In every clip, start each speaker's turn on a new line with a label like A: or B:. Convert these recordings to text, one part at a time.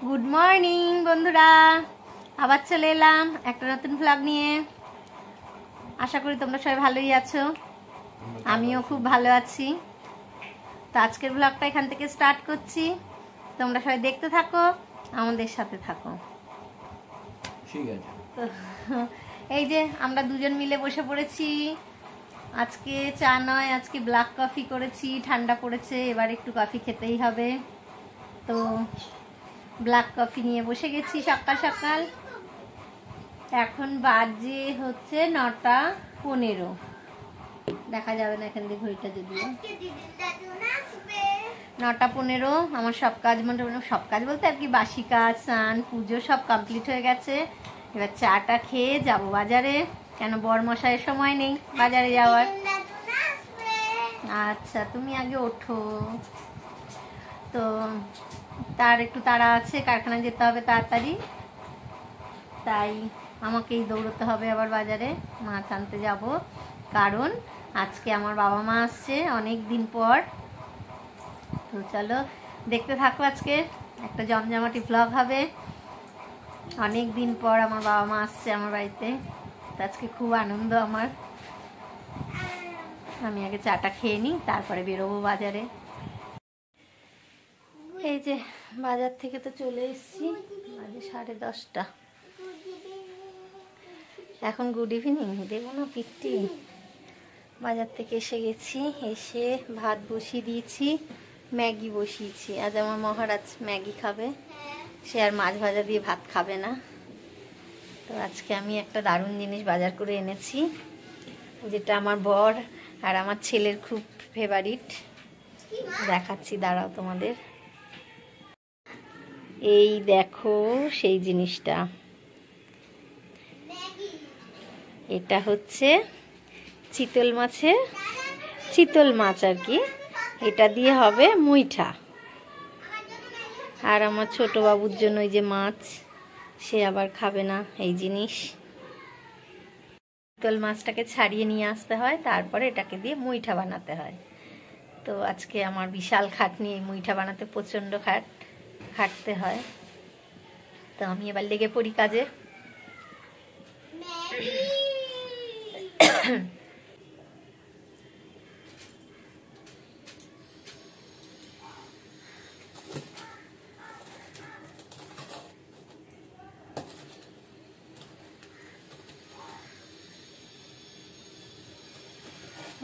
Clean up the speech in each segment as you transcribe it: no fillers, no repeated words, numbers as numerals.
A: Good morning বন্ধুরা, আবার চলে এলাম একটা নতুন ভ্লগ নিয়ে। আশা করি তোমরা সবাই ভালোই আছো, আমিও খুব ভালো আছি। তো আজকের ভ্লগটা এখান থেকে স্টার্ট করছি, তোমরা সবাই দেখতে থাকো, আমাদের সাথে থাকো।
B: ঠিক আছে।
A: তো এই যে আমরা দুজন মিলে বসে পড়েছি। আজকে চা নয়, আজকে ব্ল্যাক কফি করেছি, ঠান্ডা পড়েছে, এবার একটু কফি খেতেই হবে। তো ব্ল্যাক কফি নিয়ে বসে গেছি সকাল সকাল। এখন বাজে হচ্ছে 9:15। দেখা যাবে না এখান দিয়ে ঘড়িটা, যদিও 9:15। আমার সব কাজ সব কাজ বলতে আর কি, বাসি কাজ, স্নান, পুজো সব কমপ্লিট হয়ে গেছে। এবার চাটা খেয়ে যাব বাজারে, কেন বরমশাইয়ের সময় নেই বাজারে যাওয়ার। আচ্ছা তুমি আগে ওঠো। তো তার একটু তাড়া আছে, কারখানায় যেতে হবে তাড়াতাড়ি, তাই আমাকেই দৌড়তে হবে আবার বাজারে মাছ আনতে যাব। কারণ আজকে আমার বাবা মা আসছে অনেক দিন পর। তো চলো দেখতে থাকো, আজকে একটা জমজমাটি ভ্লগ হবে। অনেক দিন পর আমার বাবা মা আসছে আমার বাড়িতে, তো আজকে খুব আনন্দ আমার। আমি আগে চাটা খেয়ে নিই, তারপরে বেরোবো বাজারে। এই যে বাজার থেকে তো চলে এসেছি, বাজে 10:30। এখন গুড ইভিনিং দেবো না পিকটি। বাজার থেকে এসে গেছি, এসে ভাত বসিয়ে দিয়েছি, ম্যাগি বসিয়েছি। আজ আমার মহারাজ ম্যাগি খাবে, সে আর মাছ ভাজা দিয়ে ভাত খাবে না। তো আজকে আমি একটা দারুণ জিনিস বাজার করে এনেছি, যেটা আমার বর আর আমার ছেলের খুব ফেভারিট। দেখাচ্ছি, দাঁড়াও তোমাদের। এই দেখো সেই জিনিসটা, এটা হচ্ছে চিতল মাছ আর কি। এটা দিয়ে হবে মুইঠা। আর আমার ছোট বাবুর জন্য ওই যে মাছ, সে আবার খাবে না এই জিনিস। চিতল মাছটাকে ছাড়িয়ে নিয়ে আসতে হয়, তারপরে এটাকে দিয়ে মুইঠা বানাতে হয়। তো আজকে আমার বিশাল খাটনি, এই মুইঠা বানাতে প্রচণ্ড খাটতে হয়। তো আমি এবার লেগে পড়ি কাজে।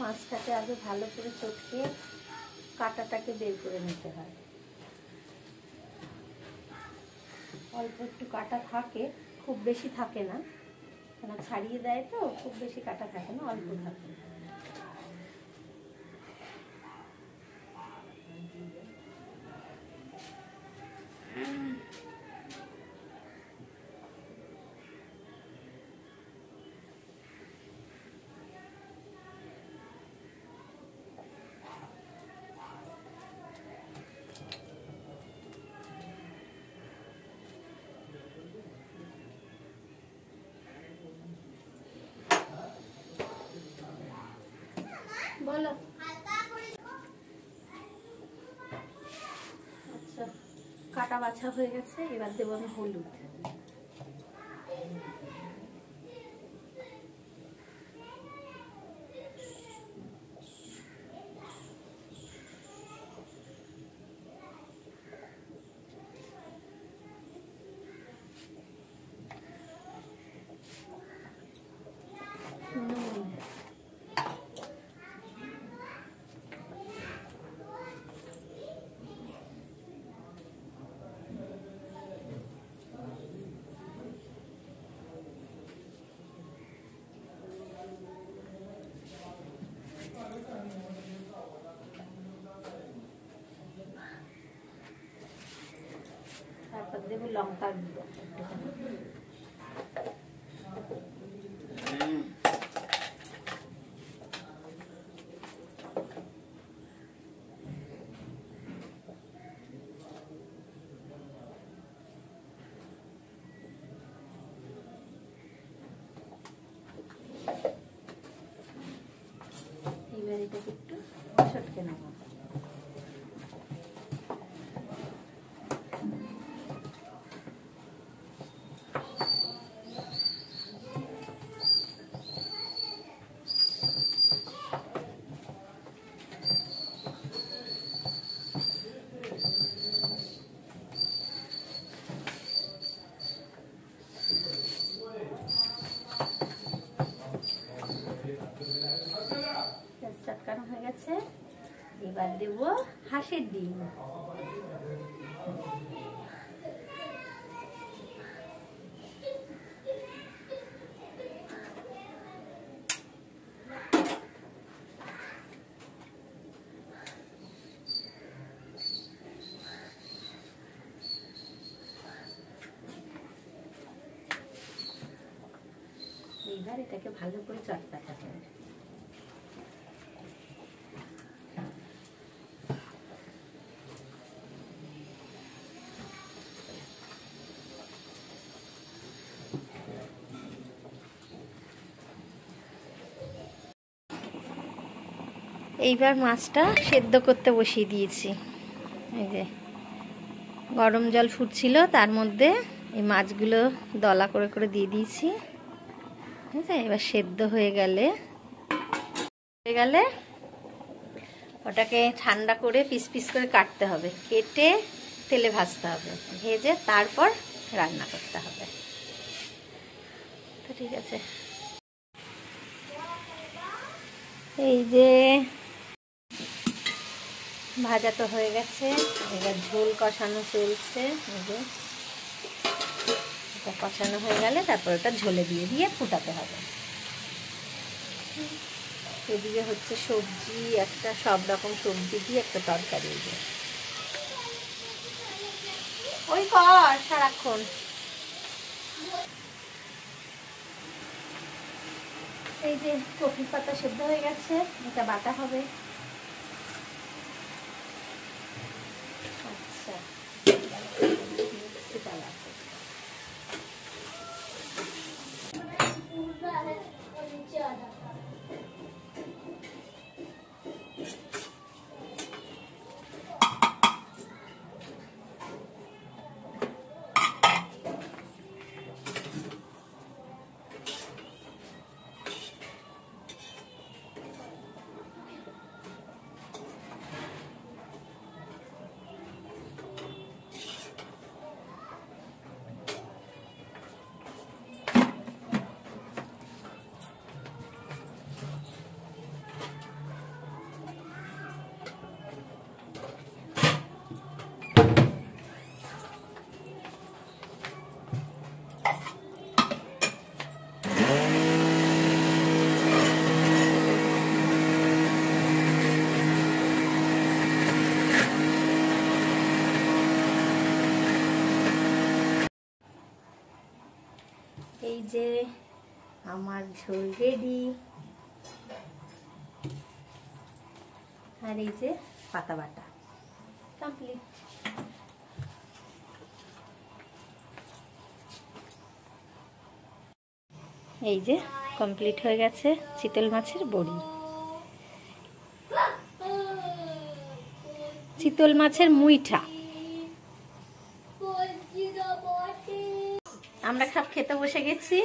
A: মাছটাকে আগে ভালো করে চটকে কাঁটাটাকে বের করে নিতে হয়। অল্প একটু কাঁটা থাকে, খুব বেশি থাকে না, কেন ছাড়িয়ে দেয় তো, খুব বেশি কাঁটা থাকে না, অল্প থাকে। বলো। আচ্ছা, কাটা বাছা হয়ে গেছে, এবার দেবো আমি হলুদ। তারপর দেবো লঙ্কার গুঁড়ো একটুখানি। এইবার এটাকে একটু চটকে নেব। দেব হাঁসের ডিম। এইবার এটাকে ভালো করে চটকাতে হবে। এইবার মাছটা সেদ্ধ করতে বসিয়ে দিয়েছি। এই যে গরম জল ফুটছিল, তার মধ্যে এই মাছগুলো দলা করে করে দিয়ে দিয়েছি। ঠিক আছে, এবার সেদ্ধ হয়ে গেলে ওটাকে ঠান্ডা করে পিস পিস করে কাটতে হবে, কেটে তেলে ভাজতে হবে, ভেজে তারপর রান্না করতে হবে। তো ঠিক আছে, এই যে ভাজা তো হয়ে গেছে, এবার ঝোল কষানো চলছে। এই যে এটা কষানো হয়ে গেলে তারপর ওটা ঝোলে দিয়ে দিয়ে ফুটাতে হবে। এদিকে হচ্ছে সবজি, একটা সব রকম সবজি দিয়ে একটা তরকারি। ওই কর সারাক্ষণ। এই যে কফি পাতা সেদ্ধ হয়ে গেছে, এটা বাটা হবে। আচ্ছা, এই যে আমার ঝোল রেডি। আর এই যে পাতা বাটা কমপ্লিট। এই যে কমপ্লিট হয়ে গেছে চিতল মাছের বড়ি, চিতল মাছের মুইঠা। আমরা সব খেতে বসে গেছি।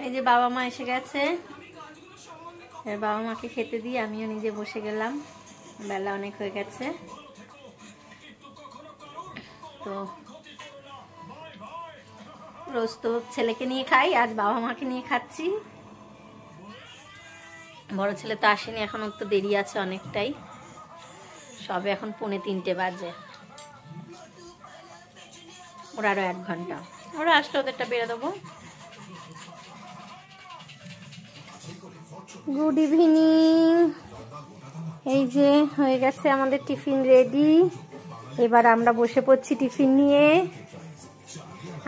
A: এই যে বাবা মা এসে গেছে, বাবা মাকে খেতে দিয়ে আমিও নিজে বসে গেলাম। বেলা অনেক হয়ে গেছে, তো রোজ তো ছেলেকে নিয়ে খাই, আজ বাবা মাকে নিয়ে খাচ্ছি। বড় ছেলে তো আসেনি এখন, তো দেরি আছে অনেকটাই, সবে এখন 2:45 বাজে। ওরা আরো 1 ঘন্টা, ওরা আসলে ওদেরটা বেড়ে দেবো। Good evening. এই যে হয়ে গেছে আমাদের টিফিন রেডি। এবার আমরা বসে পড়ছি টিফিন নিয়ে।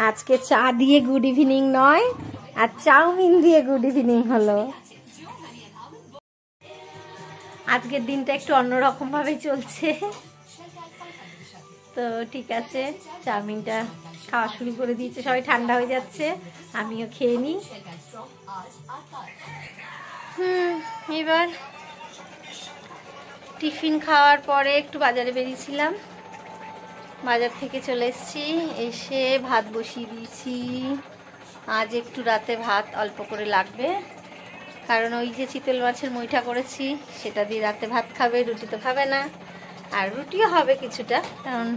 A: আজকে চা দিয়ে গুড ইভিনিং নয়, আর চাউমিন দিয়ে গুড ইভিনিং হলো। আজকের দিনটা একটু অন্যরকম ভাবে চলছে, তো ঠিক আছে। চাউমিনটা খাওয়া শুরু করে দিয়েছে, সবাই ঠান্ডা হয়ে যাচ্ছে, আমিও খেয়ে নিই। এবার টিফিন খাওয়ার পরে একটু বাজারে বেরিয়েছিলাম, বাজার থেকে চলে এসেছি, এসে ভাত বসিয়ে দিয়েছি। আজ একটু রাতে ভাত অল্প করে লাগবে, কারণ ওই যে চিতল মাছের মুইঠা করেছি সেটা দিয়ে রাতে ভাত খাবে, রুটি তো খাবে না। আর রুটিও হবে কিছুটা, কারণ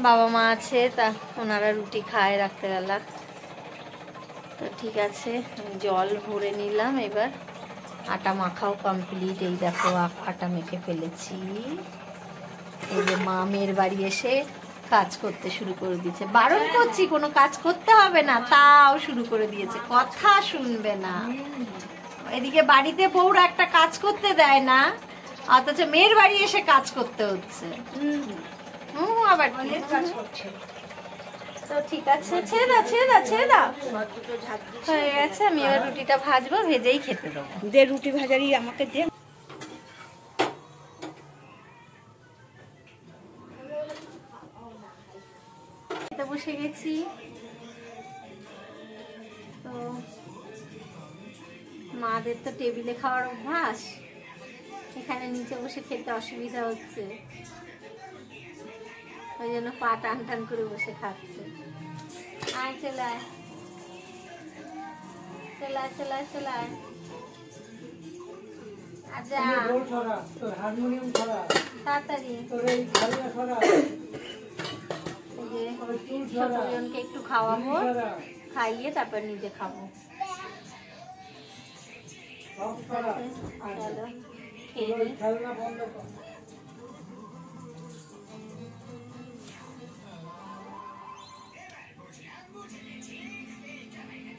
A: বাবা মা আছে, তা ওনারা রুটি খায় রাত্রেবেলা। তো ঠিক আছে, জল ভরে নিলাম। এবার আটা মাখাও কমপ্লিট। এই দেখো আটা মেখে ফেলেছি। এই যে মা মেয়ের বাড়ি এসে কাজ করতে শুরু করে দিয়েছে। বারণ করছি কোনো কাজ করতে হবে না, তাও শুরু করে দিয়েছে, কথা শুনবে না। এদিকে বাড়িতে বউরা একটা কাজ করতে দেয় না, অথচ মেয়ের বাড়ি এসে কাজ করতে হচ্ছে। আবার অনেক কাজ করছে। তো ঠিক আছে, ছেড়ে দাও ছেড়ে দাও ছেড়ে দাও, হয়ে গেছে। আমি এবার রুটিটা ভাজবো, ভেজেই খেতে দেবো।
C: দে রুটি ভাজারি আমাকে দে।
A: খেতে বসে গেছি। তো মাদের তো টেবিলে খাওয়ার অভ্যাস, এখানে নিচে বসে খেতে অসুবিধা হচ্ছে, ওই জন্য পা টান টান করে বসে খাচ্ছে। আয় চলে আয় চলে আয় চলে আয় চলে আয়। আচ্ছা তাড়াতাড়ি ছোটজনকে একটু খাওয়াবো, খাইয়ে তারপর নিজে খাবো। চলো খেয়ে নিই।